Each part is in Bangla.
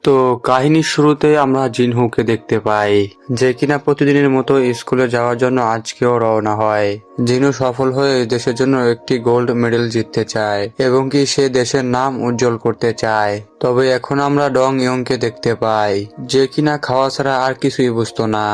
তো কাহিনীর শুরুতে আমরা জিনহুকে দেখতে পাই, যে কিনা প্রতিদিনের মতো স্কুলে যাওয়ার জন্য আজকেও রওনা হয়। জিনু সফল হয়ে দেশের জন্য একটি গোল্ড মেডেল জিততে চায় এবং কি সে দেশের নাম উজ্জ্বল করতে চায়। তবে এখন আমরা ডং ইয়ংকে দেখতে পাই, যে কিনা খাওয়া ছাড়া আর কিছুই বুঝতো না।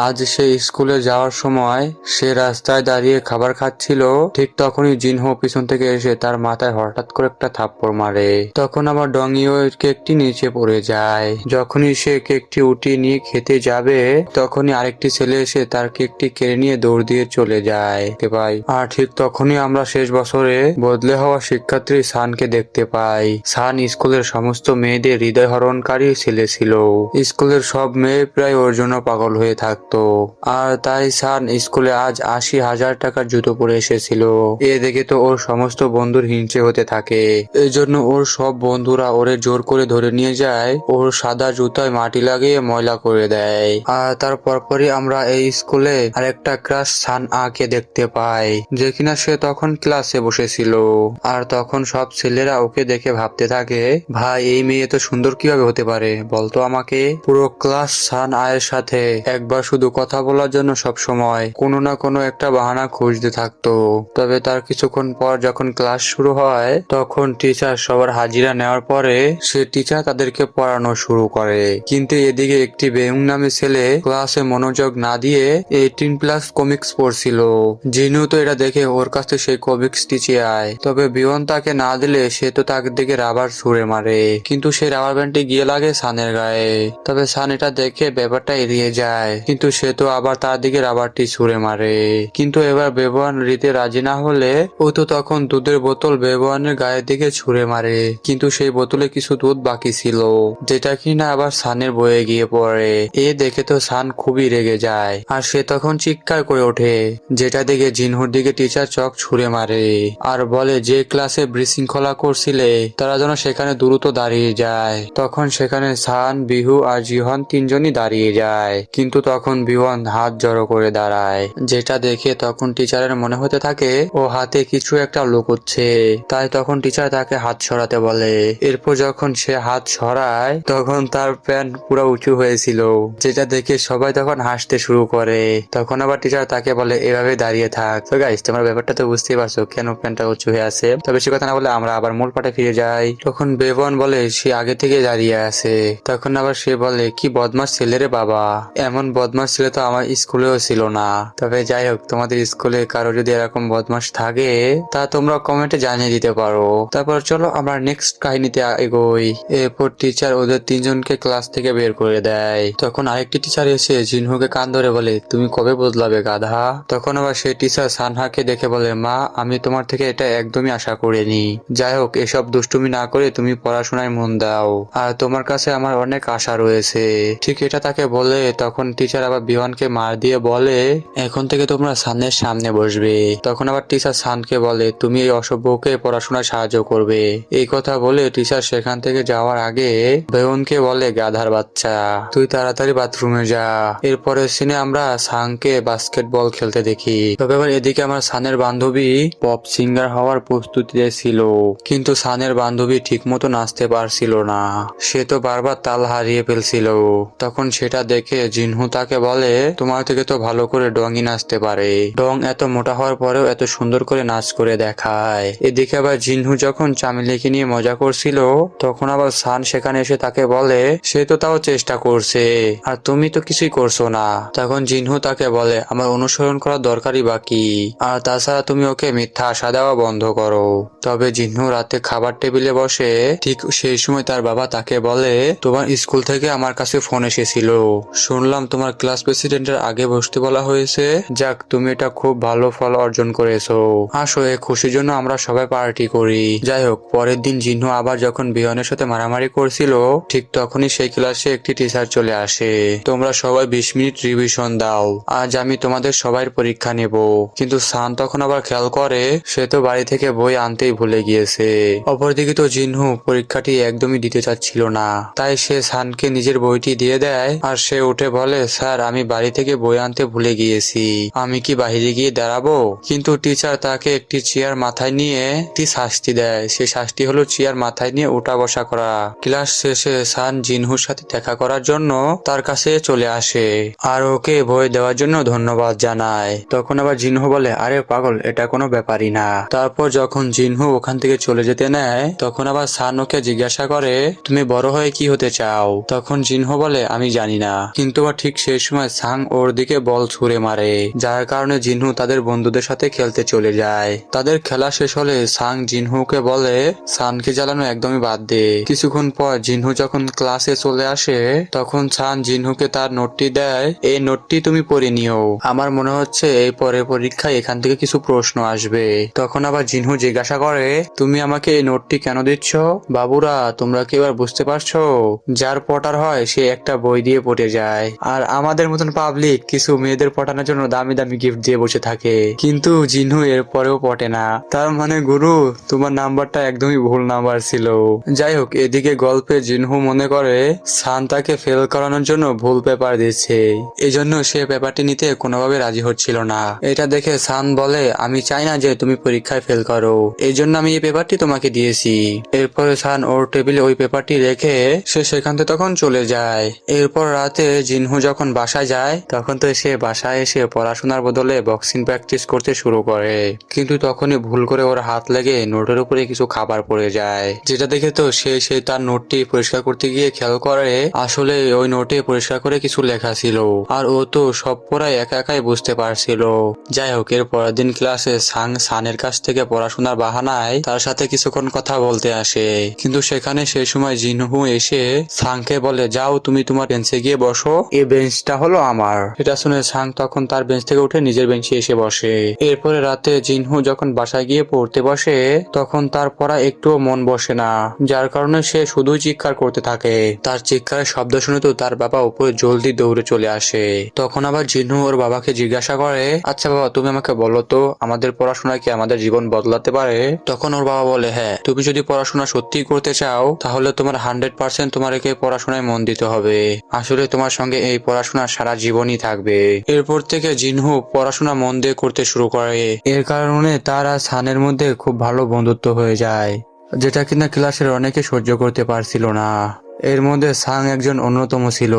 আজ সে স্কুলে যাওয়ার সময় সে রাস্তায় দাঁড়িয়ে খাবার খাচ্ছিল, ঠিক তখনই জিনহো পিছন থেকে এসে তার মাথায় হঠাৎ করে একটা থাপ্পড় মারে। তখন আবার ডং ইয়ো কেকটি নিচে পড়ে যায়। যখনই সে কেকটি উঠিয়ে নিয়ে খেতে যাবে, তখনই আরেকটি ছেলে এসে তার কেকটি কেড়ে নিয়ে দৌড় দিয়ে চলে যায়। পাই আর ঠিক তখনই আমরা শেষ বছরে বদলে হওয়া শিক্ষার্থী সানকে দেখতে পাই। সান স্কুলের সমস্ত মেয়েদের হৃদয়হরণকারী ছেলে ছিল। স্কুলের সব মেয়ে প্রায় ওর জন্য পাগল হয়ে থাকতো, আর তাই সান স্কুলে আজ ৮০,০০০ টাকার জুতো পরে এসেছিল। এ দেখে তো ওর সমস্ত বন্ধুর হিংসে হতে থাকে। এই জন্য ওর সব বন্ধুরা ওরে জোর করে ধরে নিয়ে যায়, ওর সাদা জুতায় মাটি লাগিয়ে ময়লা করে দেয়। আর তার পরপরই আমরা এই স্কুলে আরেকটা ক্রাশ সান আকে দেখতে পাই, যে কিনা সে তখন ক্লাসে বসেছিল। আর তখন সব ছেলেরা ওকে দেখে ভাবতে থাকে, ভাই এই মেয়ে তো সুন্দর কিভাবে হতে পারে বলতো আমাকে। পুরো ক্লাস সান আয়ের সাথে একবার শুধু কথা বলার জন্য সব সময় কোনো না কোনো একটা বাহানা খুঁজতে থাকতো। তবে তার কিছুক্ষণ পর যখন ক্লাস শুরু হয়, তখন টিচার সবার হাজিরা নেওয়ার পরে সে টিচার তাদেরকে পড়ানো শুরু করে। কিন্তু এদিকে একটি বেউং নামে ছেলে ক্লাসে মনোযোগ না দিয়ে 18+ কমিক্স পড়ছিল। জিনু তো এটা দেখে ওর কাছে সেই কমিক্সটি চেয়ে। তবে বিয়ন তাকে না দিলে সে তো তার দিকে রাবার ছুঁড়ে মারে, কিন্তু সেই রাবার ব্যান্ডটি গিয়ে লাগে সানের গায়ে। তবে সান এটা দেখে ব্যাপারটা এড়িয়ে যায়, কিন্তু সে তো আবার তার দিকে রাবারটি ছুঁড়ে মারে। কিন্তু এবার বেবয়ান দিতে রাজি না হলে ও তো তখন দুধের বোতল বেবয়ানের গায়ের দিকে ছুঁড়ে মারে, কিন্তু সেই বোতলে কিছু দুধ বাকি ছিল, যেটা কিনা আবার সানের বয়ে গিয়ে পড়ে। এ দেখে তো সান খুবই রেগে যায়, আর সে তখন চিৎকার করে ওঠে, যেটা দেখে জিনহুর দিকে টিচার চক ছুঁড়ে মারে আর বলে, যে ক্লাসে বিশৃঙ্খলা করছিলে তারা যেন সেখানে দ্রুত দাঁড়িয়ে যায়। তখন সেখানে সান, বিহু আর জিহন তিনজনই দাঁড়িয়ে যায়, কিন্তু তখন বিহন হাত জড়ো করে দাঁড়ায়, যেটা দেখে তখন টিচারের মনে হতে থাকে ও হাতে কিছু একটা লুকোচ্ছে। তাই তখন টিচার তাকে হাত সরাতে বলে। এরপর যখন সে হাত সরায়, তখন তার প্যান্ট পুরো উঁচু হয়েছিল, যেটা দেখে সবাই তখন হাসতে শুরু করে। তখন আবার টিচার তাকে বলে, এভাবে দাঁড়িয়ে থাক। তো গাইস, তোমরা ব্যাপারটা তো বুঝতেই পারছো কেন প্যান্টটা উঁচু হয়ে আছে। তবে সে কথা না বলে আমরা আবার মূল পাঠে ফিরে যাই। তখন বেবন বলে সে আগে থেকে দাঁড়িয়ে আছে। তখন আবার সে বলে, কি বদমাস ছেলে রে বাবা, এমন বদমাস ছেলে তো আমার স্কুলেও ছিল না। তবে যাই হোক, তোমাদের স্কুলে কারো যদি এরকম বদমাস থাকে তা তোমরা কমেন্টে জানিয়ে দিতে পারো। তারপর চলো আমরা নেক্সট কাহিনীতে এগোই। এরপর টিচার ওদের তিনজনকে ক্লাস থেকে বের করে দেয়। তখন আরেকটি টিচার এসে জিনহুকে কান ধরে বলে, তুমি কবে বদলাবে গাধা। তখন আবার সেই টিচার সানহাকে দেখে বলে, মা আমি তোমার থেকে এটা একদমই আশা করিনি। যাই হোক, এসব দুষ্টুমি না করে তুমি পড়াশোনায় মন দাও, আর তোমার কাছে আমার অনেক আশা রয়েছে। ঠিক এটা তাকে বলে তখন টিচার আবার বিহানকে মার দিয়ে বলে, এখন থেকে তোমরা সানের সামনে বসবে। তখন আবার টিচার সানকে বলে, তুমি এই অসভ্যকে পড়াশোনায় সাহায্য করবে। এই কথা বলে টিচার সেখান থেকে যাওয়ার আগে বেউনকে বলে, গাধার বাচ্চা তুই তাড়াতাড়ি বাথরুমে যা। এরপরে সিনে আমরা সানকে বাস্কেটবল খেলতে দেখি। তবে এবার এদিকে আমার সানের বান্ধবী পপ সিঙ্গার হওয়ার প্রস্তুতিতে ছিল, কিন্তু সানের বান্ধবী ঠিক মতো নাচতে পারছিল না, সে তো বারবার তাল হারিয়ে ফেলছিল। তখন সেটা দেখে জিনহু তাকে বলে, তোমার থেকে তো ভালো করে ডংই নাচতে পারে। ডং এত মোটা হওয়ার পরেও এত সুন্দর করে নাচ করে দেখায়। এদিকে আবার জিনহু যখন চামেলিকে নিয়ে মজা করছিল, তখন আবার সান সেখানে এসে তাকে বলে, সে তো তাও চেষ্টা করছে আর তুমি তো কিছুই করছো না। তখন জিনহু তাকে বলে, আমার অনুসরণ করার দরকারই বাকি, আর তাছাড়া তুমি ওকে মিথ্যা আশা দেওয়া বন্ধ করো। তবে জিনহু রাতে খাবার টেবিলে বসে, ঠিক সেই সময় তার বাবা তাকে বলে, তোমার স্কুল থেকে আমার কাছে ফোন এসেছিল, শুনলাম তোমার ক্লাস প্রেসিডেন্টের আগে বসতে বলা হয়েছে। যাক, তুমি এটা খুব ভালো ফল অর্জন করেছো, আসো এই খুশির জন্য আমরা সবাই পার্টি করি। যাই হোক, পরের দিন জিনহু আবার যখন বিয়নের সাথে মারামারি করছিল, ঠিক তখনই সেই ক্লাসে একটি টিচার চলে আসে। তোমরা সবাই 20 মিনিট রিভিশন দাও, আজ আমি তোমাদের সবাই পরীক্ষা নেব। কিন্তু সান তখন আবার খেয়াল করে সে তো বাড়ি থেকে বই আনতেই ভুলে গিয়েছে। অপরদিকে তো জিনহু পরীক্ষাটি একদমই দিতে চাচ্ছিল না, তাই সে সানকে নিজের বইটি দিয়ে দেয় আর সে উঠে বলে, স্যার আমি বাড়ি থেকে বই আনতে ভুলে গিয়েছি, আমি কি বাইরে গিয়ে দাঁড়াবো? কিন্তু টিচার তাকে একটি চেয়ার মাথায় নিয়ে একটি শাস্তি দেয়। সেই শাস্তি হলো চেয়ার মাথায় নিয়ে উঠা বসা করা। ক্লাস শেষে সান জিনহুর সাথে দেখা করার জন্য তার কাছে চলে আসে আর ওকে বই দেওয়ার জন্য ধন্যবাদ জানায়। তখন আবার জিনহু বলে, আরে পাগল, এটা কোনো ব্যাপারই না। তারপর যখন জিনহু ওখান থেকে চলে যেতে নেয় তখন আবার সান ওকে জিজ্ঞাসা করে, তুমি বড় হয়ে কি হতে চাও? তখন জিনহু বলে, আমি জানি না। কিন্তু আবার ঠিক সেই সময় সাং ওর দিকে বল ছুঁড়ে মারে, যার কারণে জিনহু তাদের বন্ধুদের সাথে খেলতে চলে যায়। তাদের খেলা শেষ হলে সাং জিনহুকে বলে, সানকে জ্বালানো একদমই বাদ দে। কিছুক্ষণ পর জিনহু যখন ক্লাসে চলে আসে তখন সান জিনহুকে তার নোটটি দেয়, এই নোটটি তুমি পড়ে নিও, আমার মনে হচ্ছে এই পরের পরীক্ষায় এখান থেকে কিছু প্রশ্ন আসবে। তখন আবার জিনহু জিজ্ঞাসা করে, তুমি আমাকে এই নোটটি কেন দিচ্ছ? বাবুরা, তোমরা কি এবার বুঝতে পারছো? যার পটার হয় সে একটা বই দিয়ে পড়ে যায়, আর আমাদের মতন পাবলিক কিছু মেয়েদের পটানোর জন্য দামি দামি গিফট দিয়ে বসে থাকে। কিন্তু জিনহু এর পরেও পটে না। তার মানে গুরু, তোমার নাম্বারটা একদমই ভুল নাম্বার ছিল। যাই হোক, এদিকে গল্পে জিনহু মনে করে সান তাকে ফেল করানোর জন্য ভুল পেপার দিচ্ছে, এজন্য সে পেপারটি নিতে কোনোভাবে রাজি হচ্ছিল না। এটা দেখে সান বলে, আমি চাই না যে তুমি পরীক্ষায় ফেল করো, এই জন্য আমি এই পেপারটি তোমাকে দিয়েছি। এরপরে সান ওর টেবিলে ওই পেপারটি রেখে সে সেখান থেকে তখন চলে যায়। এরপর রাতে জিনহু যখন বাসায় যায় তখন তো সে বাসায় এসে পড়াশোনার বদলে বক্সিং প্র্যাকটিস করতে শুরু করে। কিন্তু তখনই ভুল করে ওর হাত লেগে নোটের উপরে কিছু খাবার পড়ে যায়, যেটা দেখে তো সে তার নোটটি পরিষ্কার করতে গিয়ে খেয়াল করে আসলে ওই নোটে পরিষ্কার করে কিছু লেখা ছিল, আর ও তো সব পড়াই একা একাই বুঝতে পারছিল। যাই হোক, এর পরের দিন ক্লাসে সানের কাছ থেকে পড়াশোনার বাহানায় তার সাথে কিছুক্ষণ কথা বলতে আসে। কিন্তু সেখানে সেই সময় জিনহু এসে সাংকে বলে, যাও তুমি তোমার বেঞ্চে গিয়ে বসো, এই বেঞ্চটা হলো আমার। এটা শুনে সাং তখন তার বেঞ্চ থেকে উঠে নিজের বেঞ্চে এসে বসে। এরপরে রাতে জিনহু যখন বাসায় গিয়ে পড়তে বসে তখন তার পড়া একটুও মন বসে না, যার কারণে সে শুধুই চিৎকার করতে থাকে। তার চিৎকারের শব্দ শুনে তো তার বাবা উপরে জলদি দৌড়ে চলে আসে। তখন আবার জিনহু ওর বাবাকে জিজ্ঞাসা করে, আচ্ছা বাবা, তুমি আমাকে বলো তো, আমাদের পড়াশোনা কি আমাদের জীবন বদলাতে পারে? তখন ওর বাবা বলে, হ্যাঁ, তুমি যদি পড়াশোনা সত্যিই করতে চাও তাহলে তোমার 100% তোমাকে পড়াশোনায় মন দিতে হবে। আসলে তোমার সঙ্গে এই পড়াশোনা সারা জীবনই থাকবে। এরপর থেকে জিনহু পড়াশোনা মন দিয়ে করতে শুরু করে। এর কারণে তার আর সানের মধ্যে খুব ভালো বন্ধুত্ব হয়ে যায়, যেটা কিনা ক্লাসের অনেকে সহ্য করতে পারছিল না। এর মধ্যে সাং একজন অন্যতম ছিল।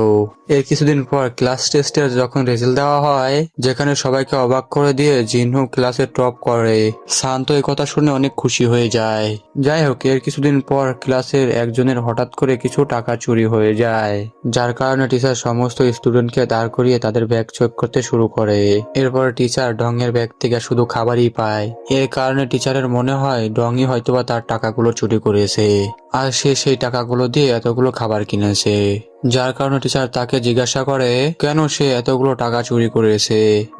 এর কিছুদিন পর ক্লাস টেস্টের যখন রেজাল্ট দেওয়া হয়, যেখানে সবাইকে অবাক করে দিয়ে জিনহু ক্লাসে টপ করে, সান তো এই কথা শুনে অনেক খুশি হয়ে যায়। যাই হোক, এর কিছুদিন পর ক্লাসের একজনের হঠাৎ করে কিছু টাকা চুরি হয়ে যায়, যার কারণে টিচার সমস্ত স্টুডেন্টকে দাঁড় করিয়ে তাদের ব্যাগ চেক করতে শুরু করে। এরপর টিচার ডংয়ের ব্যাগ থেকে শুধু খাবারই পায়। এর কারণে টিচারের মনে হয় ডংই হয়তোবা তার টাকাগুলো চুরি করেছে, আর সে সেই টাকাগুলো দিয়ে এতগুলো খাবার কিনেছে। যার কারণে টিচার তাকে জিজ্ঞাসা করে কেন সে এতগুলো টাকা চুরি করেছে,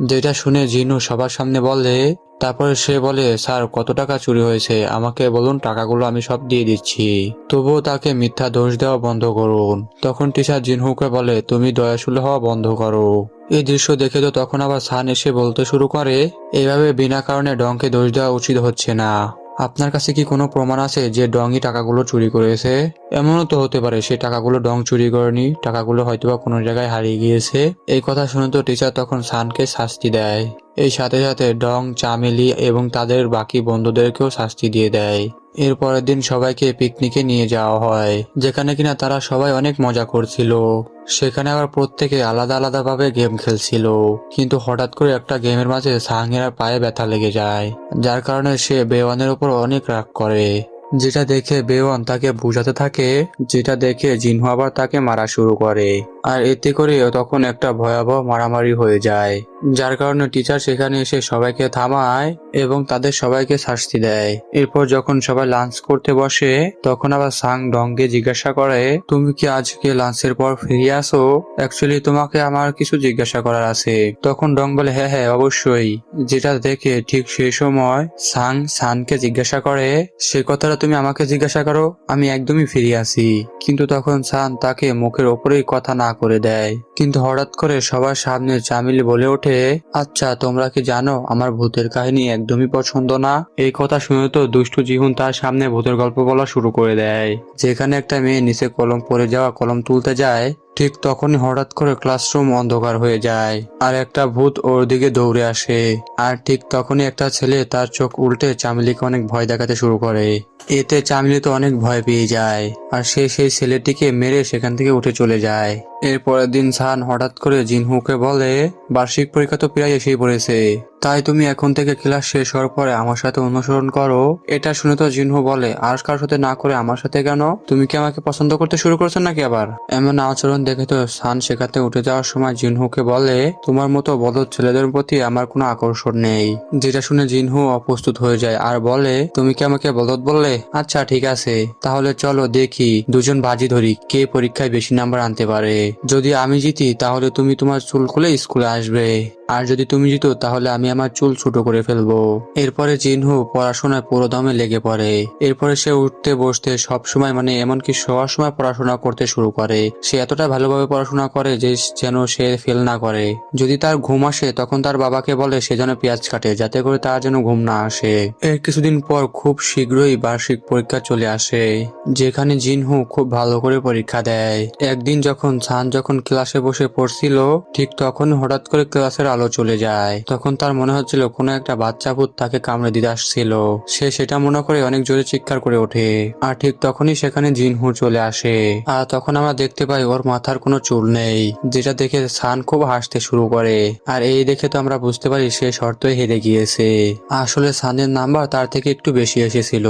যেটা শুনে জিনু সবার সামনে বলে। তারপরে সে বলে, স্যার কত টাকা চুরি হয়েছে আমাকে বলুন, টাকাগুলো আমি সব দিয়ে দিচ্ছি। তবুও তাকে মিথ্যা দোষ দেওয়া বন্ধ করুন। তখন টিচার জিনহুকে বলে, তুমি দয়াশীল হওয়া বন্ধ করো। এই দৃশ্য দেখে তো তখন আবার সান এসে বলতে শুরু করে, এভাবে বিনা কারণে ডংকে দোষ দেওয়া উচিত হচ্ছে না। আপনার কাছে কি কোনো প্রমাণ আছে যে ডংই টাকাগুলো চুরি করেছে? এমনও তো হতে পারে সে টাকাগুলো ডং চুরি করেনি, টাকাগুলো হয়তোবা কোনো জায়গায় হারিয়ে গিয়েছে। এই কথা শুনে তো টিচার তখন সানকে শাস্তি দেয়। এই সাথে সাথে ডং, চামেলি এবং তাদের বাকি বন্ধুদেরকেও শাস্তি দিয়ে দেয়। এর পরের দিন সবাইকে পিকনিকে নিয়ে যাওয়া হয়, যেখানে কিনা তারা সবাই অনেক মজা করছিল। সেখানে আবার প্রত্যেকে আলাদা আলাদা ভাবে গেম খেলছিল, কিন্তু হঠাৎ করে একটা গেমের মাঝে সাংয়ের পায়ে ব্যথা লেগে যায়, যার কারণে সে বেওয়ানের উপর অনেক রাগ করে। যেটা দেখে বেওয়ান তাকে বুঝাতে থাকে, যেটা দেখে জিনহু আবার তাকে মারা শুরু করে। আর এতে করে তখন একটা ভয়াবহ মারামারি হয়ে যায়, যার কারণে টিচার সেখানে এসে সবাইকে থামায় এবং তাদের সবাইকে শাস্তি দেয়। এরপর যখন সবাই লাঞ্চ করতে বসে তখন আবার সাং ডংকে জিজ্ঞাসা করে, তুমি কি আজকে লাঞ্চের পর ফিরে আসো? অ্যাকচুয়ালি তোমাকে আমার কিছু জিজ্ঞাসা করার আছে। তখন ডং বলে, হ্যাঁ হ্যাঁ অবশ্যই। যেটা দেখে ঠিক সেই সময় সাং সানকে জিজ্ঞাসা করে, সে কথাটা তুমি আমাকে জিজ্ঞাসা করো, আমি একদমই ফিরে আসি। কিন্তু তখন সান তাকে মুখের ওপরেই কথা না করে দেয়। কিন্তু হঠাৎ করে সবার সামনে চামেলি বলে ওঠে, আচ্ছা তোমরা কি জানো আমার ভূতের কাহিনী একদমই পছন্দ না? এই কথা শুনে তো দুষ্টু জিহুন তার সামনে ভূতের গল্প বলা শুরু করে দেয়। যেখানে একটা মেয়ে নিচে কলম পড়ে যাওয়া কলম তুলতে যায়, ঠিক তখনই হঠাৎ করে ক্লাসরুম অন্ধকার হয়ে যায় আর একটা ভূত ওর দিকে দৌড়ে আসে। আর ঠিক তখনই একটা ছেলে তার চোখ উল্টে চামেলিকে অনেক ভয় দেখাতে শুরু করে। এতে চামেলি তো অনেক ভয় পেয়ে যায় আর সে সেই ছেলেটিকে মেরে সেখান থেকে উঠে চলে যায়। এর পরের দিন সান হঠাৎ করে জিনহুকে বলে, বার্ষিক পরীক্ষা তো প্রায় এসেই পড়েছে, তাই তুমি এখন থেকে ক্লাস শেষ হওয়ার পরে আমার সাথে অনুসরণ করো। এটা শুনে তো জিনহু বলে, আর কারোর সাথে না করে আমার সাথে কেন? তুমি কি আমাকে পছন্দ করতে শুরু করছো নাকি আবার? এমন আচরণ দেখে তো সান সেখানে উঠে যাওয়ার সময় জিনহুকে বলে, তোমার মতো বলদ ছেলেদের প্রতি আমার কোনো আকর্ষণ নেই। যেটা শুনে জিনহু অপ্রস্তুত হয়ে যায় আর বলে, তুমি কি আমাকে বলদ বললে? আচ্ছা ঠিক আছে, তাহলে চলো দেখি দুজন বাজি ধরি কে পরীক্ষায় বেশি নাম্বার আনতে পারে। যদি আমি জিতি তাহলে তুমি তোমার চুল খুলে স্কুলে আসবে, আর যদি তুমি জিতো তাহলে আমি আমার চুল ছোট করে ফেলবো। এরপরে জিনহু পড়াশোনায় পুরো দমে লেগে পড়ে। এরপরে সে উঠতে বসতে সব সময় এমনকি শোয়ার সময় পড়াশোনা করতে শুরু করে। সে এতটা ভালোভাবে পড়াশোনা করে যে যেন সে ফেল না করে। যদি তার ঘুম আসে তখন তার বাবাকে বলে সে যেন পেঁয়াজ কাটে যাতে করে তার যেন ঘুম না আসে। এর কিছুদিন পর খুব শীঘ্রই বার্ষিক পরীক্ষা চলে আসে, যেখানে জিনহু খুব ভালো করে পরীক্ষা দেয়। একদিন যখন সান ক্লাসে বসে পড়ছিল, ঠিক তখন হঠাৎ করে ক্লাসের আলো চলে যায়। তখন তার মনে হচ্ছিল কোনো একটা বাচ্চা ভূত তাকে কামড়ে দিতে আসছিল। সে সেটা মনে করে অনেক জোরে চিৎকার করে ওঠে। আর ঠিক তখনই সেখানে জিনহু চলে আসে। আর তখন আমরা দেখতে পাই ওর মাথার কোনো চুল নেই, যেটা দেখে সান খুব হাসতে শুরু করে। আর এই দেখে তো আমরা বুঝতে পারি সে শর্তই হেরে গিয়েছে। আসলে সানের নাম্বার তার থেকে একটু বেশি এসেছিল।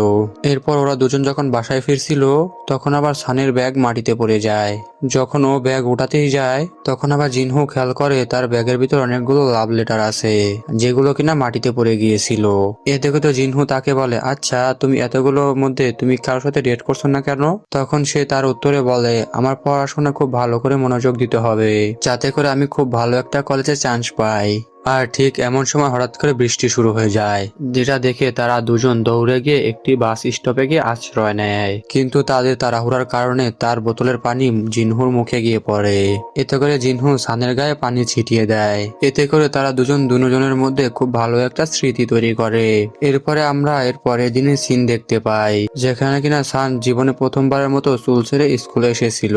এরপর ওরা দুজন যখন বাসায় ফিরছিল, তখন আবার সানের ব্যাগ মাটিতে পড়ে যায়। যখন ও ব্যাগ উঠাতেই যায় তখন আবার জিনহু খেয়াল করে তার ব্যাগের ভিতর অনেকগুলো লাভ লেটার আছে, যেগুলো কিনা মাটিতে পড়ে গিয়েছিল। এ দেখে তো জিনহু তাকে বলে, আচ্ছা তুমি এতগুলোর মধ্যে তুমি কারোর সাথে ডেট করছো না কেন? তখন সে তার উত্তরে বলে, আমার পড়াশোনা খুব ভালো করে মনোযোগ দিতে হবে যাতে করে আমি খুব ভালো একটা কলেজে চান্স পাই। আর ঠিক এমন সময় হঠাৎ করে বৃষ্টি শুরু হয়ে যায়, যেটা দেখে তারা দুজন দৌড়ে গিয়ে একটি বাস স্টপে গিয়ে আশ্রয় নেয়। কিন্তু তাদের তাড়াহুড়ার কারণে তার বোতলের পানি জিনহুর মুখে গিয়ে পড়ে। এতে করে জিনহু সানের গায়ে পানি ছিটিয়ে দেয়। এতে করে তারা দুজনের মধ্যে খুব ভালো একটা স্মৃতি তৈরি করে। এরপরে আমরা এর পরের দিনের সিন দেখতে পাই, যেখানে কিনা সান জীবনে প্রথমবারের মতো চুল ছেড়ে স্কুলে এসেছিল,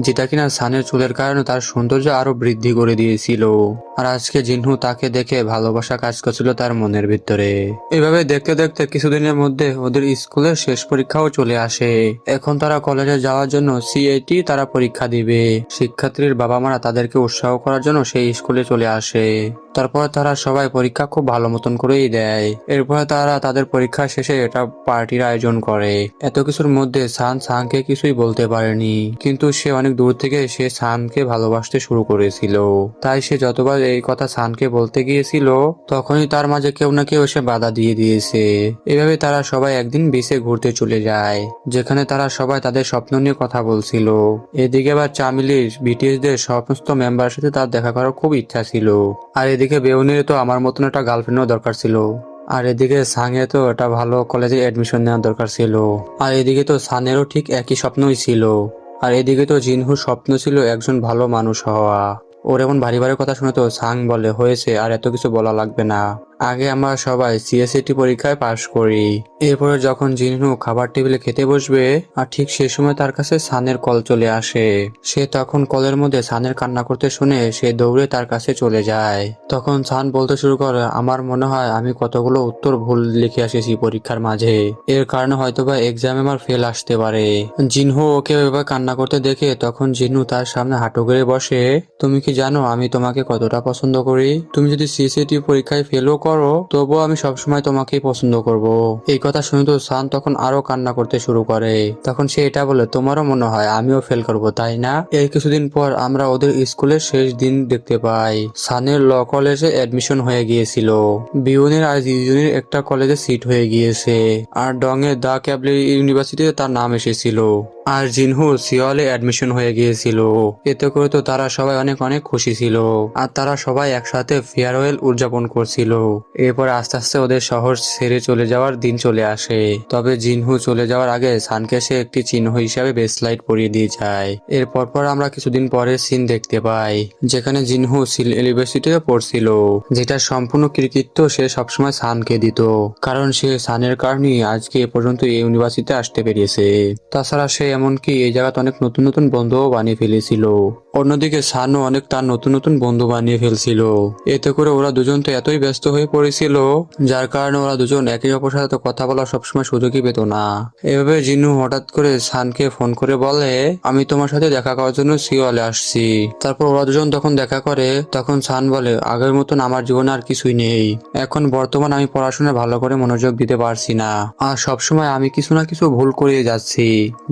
যেটা কিনা সানের চুলের কারণে তার সৌন্দর্য আরো বৃদ্ধি করে দিয়েছিল। আর আজকে জিনহু তাকে দেখে ভালোবাসা কাজ করছিল তার মনের ভিতরে। এভাবে দেখতে দেখতে কিছুদিনের মধ্যে ওদের স্কুলের শেষ পরীক্ষাও চলে আসে। এখন তারা কলেজে যাওয়ার জন্য সিএটি তারা পরীক্ষা দিবে। শিক্ষার্থীর বাবা মারা তাদেরকে উৎসাহ করার জন্য সেই স্কুলে চলে আসে। তারপর তারা সবাই পরীক্ষা খুব ভালো মতন করেই দেয়। এরপরে তারা তাদের পরীক্ষা শেষে একটা পার্টির আয়োজন করে। এত কিছুর মধ্যে সানকে কিছুই বলতে পারেনি, কিন্তু সে অনেক দূর থেকে সে সানকে ভালোবাসতে শুরু করেছিল। তাই সে যতবার এই কথা সানকে বলতে গিয়েছিল তখনই তার মাঝে কেউ না কেউ এসে বাধা দিয়ে দিয়েছে। এভাবে তারা সবাই একদিন বিচে ঘুরতে চলে যায়, যেখানে তারা সবাই তাদের স্বপ্ন নিয়ে কথা বলছিল। এদিকে আবার চামেলির বিটিএসদের সমস্ত মেম্বারের সাথে তার দেখা করার খুব ইচ্ছা ছিল। আর এদিকে বেউনির তো আমার মতন একটা গার্লফ্রেন্ডও দরকার ছিল। আর এদিকে সাংয়ে তো একটা ভালো কলেজে এডমিশন নেওয়ার দরকার ছিল। আর এদিকে তো সানেরও ঠিক একই স্বপ্নই ছিল। আর এদিকে তো জিনহুর স্বপ্ন ছিল একজন ভালো মানুষ হওয়া। ওর এমন ভারী ভারী কথা শুনে তো সাং বলে, হয়েছে আর এত কিছু বলা লাগবে না, আগে আমরা সবাই সিএসইটি পরীক্ষায় পাশ করি। এরপরে যখন জিনহু খাবার টেবিলে খেতে বসবে আর ঠিক সে সময় তার কাছে সানের কল চলে আসে। সে তখন কলের মধ্যে সানের কান্না করতে শুনে সে দৌড়ে তার কাছে চলে যায়। তখন সান বলতে শুরু করে, আমার মনে হয় আমি কতগুলো উত্তর ভুল লিখে এসেছি পরীক্ষার মাঝে, এর কারণে হয়তোবা এক্সামে আমার ফেল আসতে পারে। জিনহু ওকে এবার কান্না করতে দেখে তখন জিনহু তার সামনে হাঁটু গেড়ে বসে, তুমি কি জানো আমি তোমাকে কতটা পছন্দ করি? তুমি যদি সিএসইটি পরীক্ষায় ফেলও করো তবুও আমি সবসময় তোমাকেই পছন্দ করব। এই কথা শুনে তো সান তখন আরো কান্না করতে শুরু করে। তখন সে এটা বলে, তোমারও মনে হয় আমিও ফেল করব তাই না? এর কিছুদিন পর আমরা ওদের স্কুলের শেষ দিন দেখতে পাই, সানের ল কলেজে এডমিশন হয়ে গিয়েছিল। বিউনের আর জিজুনের একটা কলেজে সিট হয়ে গিয়েছে। আর ডং এর দা ক্যাবলি ইউনিভার্সিটিতে তার নাম এসেছিল। আর জিনহু সিওলে এডমিশন হয়ে গিয়েছিল। এতে করে তো তারা সবাই অনেক অনেক খুশি ছিল। আর তারা সবাই একসাথে ফেয়ারওয়েল উদযাপন করছিল। এরপর আস্তে আস্তে ওদের শহর ছেড়ে চলে যাওয়ার দিন চলে আসে। তবে জিনহু চলে যাওয়ার আগে সানকে সে একটি চিহ্ন হিসাবে বেসলাইট পরিয়ে দিয়ে যায়। এরপর আমরা কিছুদিন পরে সিন দেখতে পাই যেখানে জিনহু সিল ইউনিভার্সিটিতে পড়ছিল, যেটা সম্পূর্ণ কৃতিত্ব সে সবসময় সানকে দিত, কারণ সে সানের কারণে আজকে এ পর্যন্ত এই ইউনিভার্সিটিতে আসতে পেরেছে। তাছাড়া সে এমনকি এই জায়গাতে অনেক নতুন নতুন বন্ধুও বানিয়ে ফেলেছিল। অন্যদিকে সানও অনেক তার নতুন নতুন বন্ধু বানিয়ে ফেলছিল। এতে করে ওরা দুজন তো এতই ব্যস্ত হয়ে পড়েছিল, যার কারণে ওরা দুজন একে অপরের সাথে কথা বলার সবসময় সুযোগই পেত না। এভাবে জিনু হঠাৎ করে সানকে ফোন করে বলে, আমি তোমার সাথে দেখা করার জন্য সিওলে আসছি। তারপর ওরা দুজন তখন দেখা করে, তখন সান বলে, আগের মতন আমার জীবনে আর কিছুই নেই। এখন বর্তমান আমি পড়াশোনায় ভালো করে মনোযোগ দিতে পারছি না, আর সবসময় আমি কিছু না কিছু ভুল করে যাচ্ছি।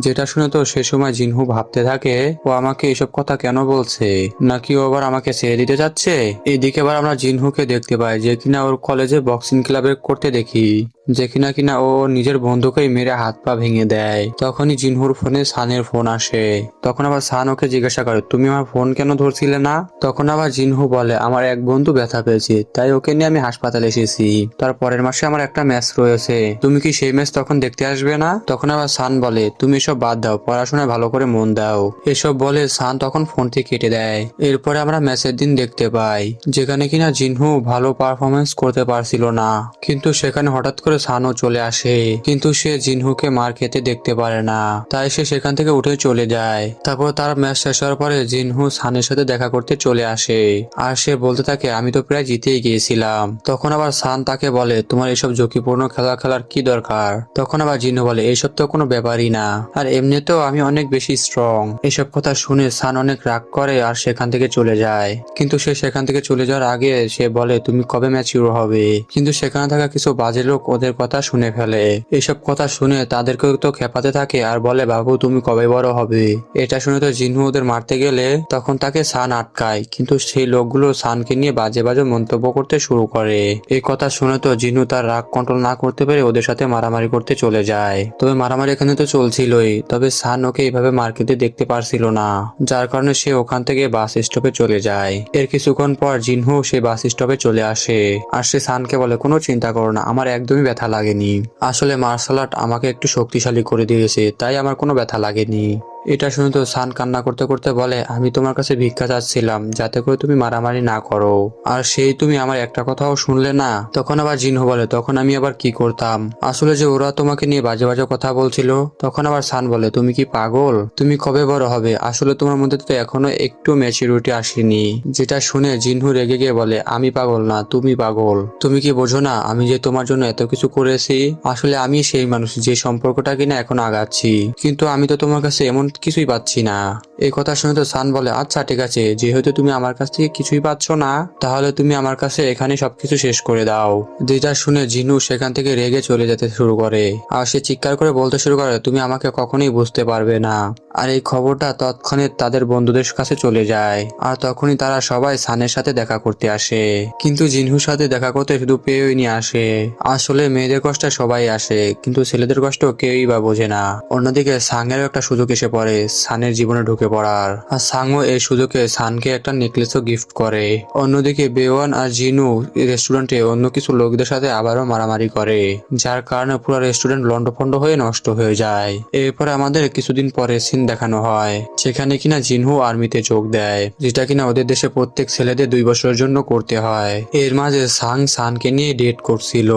যেটা শুনে তো সে সময় জিনহু ভাবতে থাকে, ও আমাকে এসব কথা কেন বলছে, নাকি ও আবার আমাকে ছেড়ে দিতে যাচ্ছে। এইদিকে আবার আমরা জিনহুকে দেখতে পাই যে কিনা ওর কলেজে বক্সিং ক্লাবে করতে দেখি, যে কিনা ও নিজের বন্ধুকেই মেরে হাত পা ভেঙে দেয়। তখনই জিনহুর ফোনে সানের ফোন আসে। তখন আবার সান ওকে জিজ্ঞাসা করে, তুমি আমার ফোন কেন ধরছিলে না? তখন আবার জিনহু বলে, আমার এক বন্ধু ব্যথা পেয়েছে, তাই ওকে নিয়ে আমি হাসপাতালে এসেছি। তার পরের মাসে আমার একটা ম্যাচ রয়েছে, তুমি কি সেই ম্যাচ তখন দেখতে আসবে না? তখন আবার সান বলে, তুমি এসব বাদ দাও, পড়াশোনায় ভালো করে মন দাও। এসব বলে সান তখন ফোনটি কেটে দেয়। এরপরে আমরা ম্যাচের দিন দেখতে পাই যেখানে কিনা জিনহু ভালো পারফরমেন্স করতে পারছিল না, কিন্তু সেখানে হঠাৎ করে সানও চলে আসে। কিন্তু সে জিনহুকে মার খেতে দেখতে পারে না, তাই সে সেখান থেকে উঠে চলে যায়। তারপর তার ম্যাচ শেষ হওয়ার পরে জিনহু সানের সাথে দেখা করতে চলে আসে, আর সে বলতে থাকে, আমি তো প্রায় জিতেই গিয়েছিলাম। তখন আবার সান তাকে বলে, তোমার এসব ঝুঁকিপূর্ণ খেলা খেলার কি দরকার? তখন আবার জিনহু বলে, এসব তো কোনো ব্যাপারই না, আর এমনিতেও আমি অনেক বেশি স্ট্রং। এসব কথা শুনে সান অনেক রাগ করে আর সেখান থেকে চলে যায়। কিন্তু সে সেখান থেকে চলে যাওয়ার আগে সে বলে, তুমি কবে ম্যাচ শুরু হবে? কিন্তু সেখানে থাকা কিছু বাজে লোক ওদের কথা শুনে ফেলে। এসব কথা শুনে তাদেরকে তো খেপাতে থাকে আর বলে, বাবু তুমি কবে বড় হবে? এটা শুনে তো জিনহু ওদের মারতে গেলে তখন তাকে সান আটকায়, কিন্তু সেই লোকগুলো সানকে নিয়ে বাজে বাজে মন্তব্য করতে শুরু করে। এই কথা শুনে তো জিনহু তার রাগ কন্ট্রোল না করতে পেরে ওদের সাথে মারামারি করতে চলে যায়। তবে মারামারি এখানে তো চলছিলই, তবে সান ওকে এইভাবে মার্কেটে দেখতে পারছিল না, যার কারণে সে ওখান থেকে বাস স্টপে চলে যায়। এর কিছুক্ষণ পর জিনহু সেই বাস স্টপে চলে আসে, আর সে সানকে বলে, কোনো চিন্তা করো না, আমার একদমই ব্যথা লাগেনি। আসলে মার্শাল আর্ট আমাকে একটু শক্তিশালী করে দিয়েছে, তাই আমার কোনো ব্যথা লাগেনি। এটা শুনে তো সান কান্না করতে করতে বলে, আমি তোমার কাছে ভিক্ষা চাচ্ছিলাম যাতে করে তুমি মারামারি না করো, আর সেই তুমি আমার একটা কথাও শুনলে না। তখন আবার জিনহু বলে, তখন আমি আবার কি করতাম? আসলে যে ওরা তোমাকে নিয়ে বাজে বাজে কথা বলছিল। তখন আবার সান বলে, তুমি কি পাগল? তুমি কবে বড় হবে? আসলে তোমার মধ্যে তো এখনো একটু ম্যাচুরিটি আসেনি। যেটা শুনে জিনহু রেগে গিয়ে বলে, আমি পাগল না, তুমি পাগল। তুমি কি বোঝো না আমি যে তোমার জন্য এত কিছু করেছি? আসলে আমি সেই মানুষ যে সম্পর্কটা কিনা এখন আগাচ্ছি, কিন্তু আমি তো তোমার কাছে এমন কিছুই পাচ্ছি না। এই কথা শুনে তো সান বলে, আচ্ছা ঠিক আছে, যেহেতু তুমি আমার কাছ থেকে কিছুই পাচ্ছ না, তাহলে তুমি আমার কাছে এখানে সবকিছু শেষ করে দাও। যেটা শুনে জিনু সেখান থেকে রেগে চলে যেতে শুরু করে, আর সে চিৎকার করে বলতে শুরু করে, তুমি আমাকে কখনোই বুঝতে পারবে না। আর এই খবরটা তৎক্ষণাৎ তাদের বন্ধুদের কাছে চলে যায়, আর তখনই তারা সবাই সানের সাথে দেখা করতে আসে। কিন্তু জিনহুর সাথে দেখা করতে শুধু পেয়েই নিয়ে আসে। আসলে মেয়েদের কষ্টে সবাই আসে, কিন্তু ছেলেদের কষ্ট কেউই বা বোঝে না। অন্যদিকে সাংয়েরও একটা সুযোগ এসে পড়ে সানের জীবনে ঢুকে পড়ার, আর সাংও এই সুযোগে সানকে একটা নেকলেসও গিফট করে। অন্যদিকে বেওয়ান আর জিনু রেস্টুরেন্টে অন্য কিছু লোকদের সাথে আবারও মারামারি করে, যার কারণে পুরো রেস্টুরেন্ট লন্ডভন্ড হয়ে নষ্ট হয়ে যায়। এরপরে আমাদের কিছুদিন পরে সিন দেখানো হয় যেখানে কিনা জিনহু আর্মিতে যোগ দেয়, যেটা কিনা ওদের দেশে প্রত্যেক ছেলেদের 2 বছরের জন্য করতে হয়। এর মাঝে সাং সানকে নিয়ে ডেট করছিল।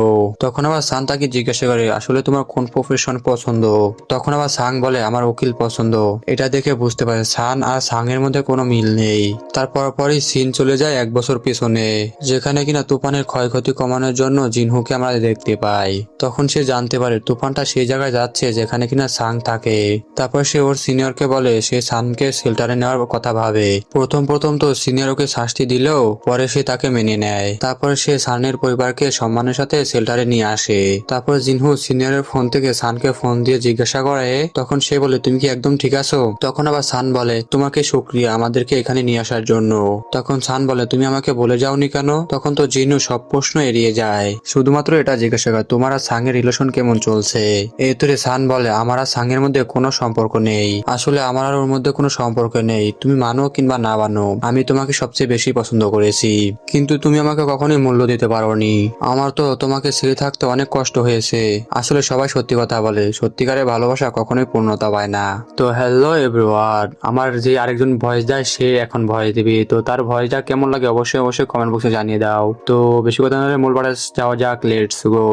তখন আবার সান তাকে জিজ্ঞাসা করে, আসলে তোমার কোন প্রফেশন পছন্দ? তখন আবার সাং বলে, আমার উকিল পছন্দ। এটা দেখে বুঝতে পারে সান আর সাং এর মধ্যে কোনো মিল নেই। তারপর পরই সিন চলে যায় 1 বছর পিছনে, যেখানে কিনা তুফানের ক্ষয়ক্ষতি কমানোর জন্য জিনহুকে আমরা দেখতে পাই। তখন সে জানতে পারে তুফানটা সেই জায়গায় যাচ্ছে যেখানে কিনা সাং থাকে। তারপর সে ওর সিনিয়রকে বলে সে সানকে শেল্টারে নেওয়ার কথা ভাবে। প্রথম প্রথম তো সিনিয়র ওকে শাস্তি দিলেও পরে সে তাকে মেনে নেয়। তারপর সে সানের পরিবারকে সম্মানের সাথে শেল্টারে নিয়ে আসে। তারপর জিনহু সিনিয়রের ফোন থেকে সানকে ফোন দিয়ে জিজ্ঞাসা করে, তখন সে বলে, তুমি কি একদম ঠিক আছো? তখন আবার সান বলে তোমাকে শুক্রিয়া আমাদেরকে এখানে নিয়ে আসার জন্য। তখন সান বলে তুমি আমাকে বলে যাওনি কেন? তখন তো জিনু সব প্রশ্ন এড়িয়ে যায়, শুধুমাত্র এটা জিজ্ঞাসা করে তোমার আর সাংয়ের রিলেশন কেমন চলছে। এরপরে সান বলে আমার আর সাংয়ের মধ্যে কোনো সম্পর্ক নেই, আসলে আমার আর ওর মধ্যে কোনো সম্পর্ক নেই, তুমি মানো কিংবা না মানো আমি তোমাকে সবচেয়ে বেশি পছন্দ করেছি, কিন্তু তুমি আমাকে কখনোই মূল্য দিতে পারোনি। আমার তো তোমাকে ছেড়ে থাকতে অনেক কষ্ট হয়েছে। আসলে সবাই সত্যি কথা বলে, সত্যিকারের ভালোবাসা কখনোই পূর্ণতা পায় না। তো হ্যালো এভরিওয়ান, আমার যে আরেকজন ভয়েস দেয় সে এখন ভয়েস দিবে, তো তার ভয়েসটা কেমন লাগে অবশ্যই অবশ্যই কমেন্ট বক্সে জানিয়ে দাও। তো বেশি কথা না বলে মূল পাঠে যাওয়া যাক, লেটস গো।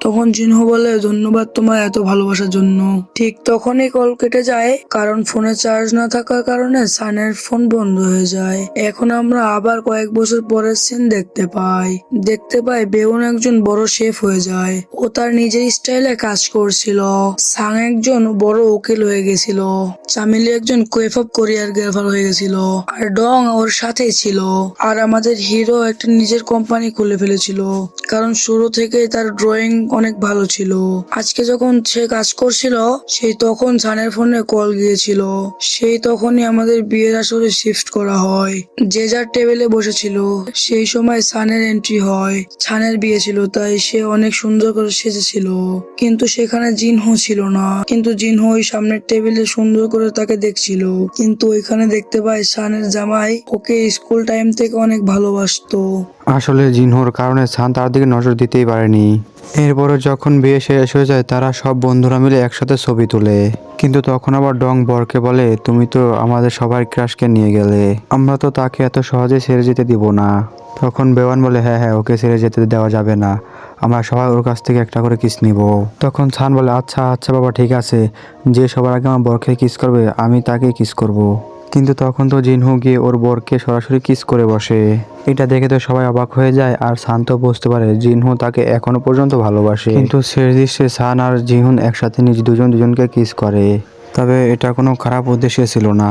তখন জিনহো বলে ধন্যবাদ তোমার এত ভালোবাসার জন্য। ঠিক তখনই কল কেটে যায়, কারণ ফোনে চার্জ না থাকার কারণে সানের ফোন বন্ধ হয়ে যায়। এখন আমরা আবার কয়েক বছর পরের সিন দেখতে পাই বেউন একজন বড় শেফ হয়ে যায়। ও তার নিজের স্টাইলে কাজ করছিল। সাং একজন বড় উকিল হয়ে গেছিল। চামেলি একজন কোয়েফব কোরিয়ারগ্রাফার হয়ে গেছিল। আর ডং ওর সাথেই ছিল। আর আমাদের হিরো একটা নিজের কোম্পানি খুলে ফেলেছিল, কারণ শুরু থেকেই তার ড্রয়িং অনেক ভালো ছিল। আজকে যখন সে কাজ করছিল সেই তখন সানের ফোনে কল গিয়েছিল। সেই তখনই আমাদের বিয়ের আসরে শিফট করা হয়। যে যার টেবিলে বসেছিল। সেই সময় সানের এন্ট্রি হয়। সানের বিয়ে ছিল, তাই সে অনেক সুন্দর করে সেজেছিল, কিন্তু সেখানে জিনহো ছিল না। কিন্তু জিনহো ওই সামনের টেবিলে সুন্দর করে তাকে দেখছিল। কিন্তু ওইখানে দেখতে পায় সানের জামাই ওকে স্কুল টাইম থেকে অনেক ভালোবাসতো। আসলে জিনহোর কারণে সান তার দিকে নজর দিতেই পারেনি। এরপরে যখন বিয়ে শেষ হয়ে যায় তারা সব বন্ধুরা মিলে একসাথে ছবি তোলে, কিন্তু তখন আবার ডং বরকে বলে তুমি তো আমাদের সবার ক্রাশকে নিয়ে গেলে, আমরা তো তাকে এত সহজে ছেড়ে যেতে দিব না। তখন বেওয়ান বলে হ্যাঁ হ্যাঁ ওকে ছেড়ে যেতে দেওয়া যাবে না, আমরা সবাই ওর কাছ থেকে একটা করে কিস নিব। তখন সান বলে আচ্ছা আচ্ছা বাবা ঠিক আছে, যে সবার আগে আমার বরকে কিস করবে আমি তাকে কিস করব। কিন্তু তখন তো জিনহো গিয়ে ওর বরকে সরাসরি কিস করে বসে। এটা দেখে তো সবাই অবাক হয়ে যায়, আর সান তো বুঝতে পারে জিনহো তাকে এখনো পর্যন্ত ভালোবাসে। কিন্তু শেষ দৃশ্যে সান আর জিনহুন একসাথে দুজনকে কিস করে, তবে এটা কোনো খারাপ উদ্দেশ্যে ছিল না।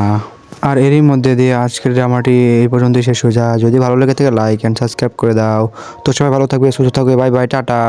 আর এরই মধ্যে দিয়ে আজকের ড্রামাটি এই পর্যন্তই শেষ হয়ে যায়। যদি ভালো লেগে থাকে লাইক অ্যান্ড সাবস্ক্রাইব করে দাও। তো সবাই ভালো থাকবে, সুস্থ থাকবে, বাই বাই, টাটা।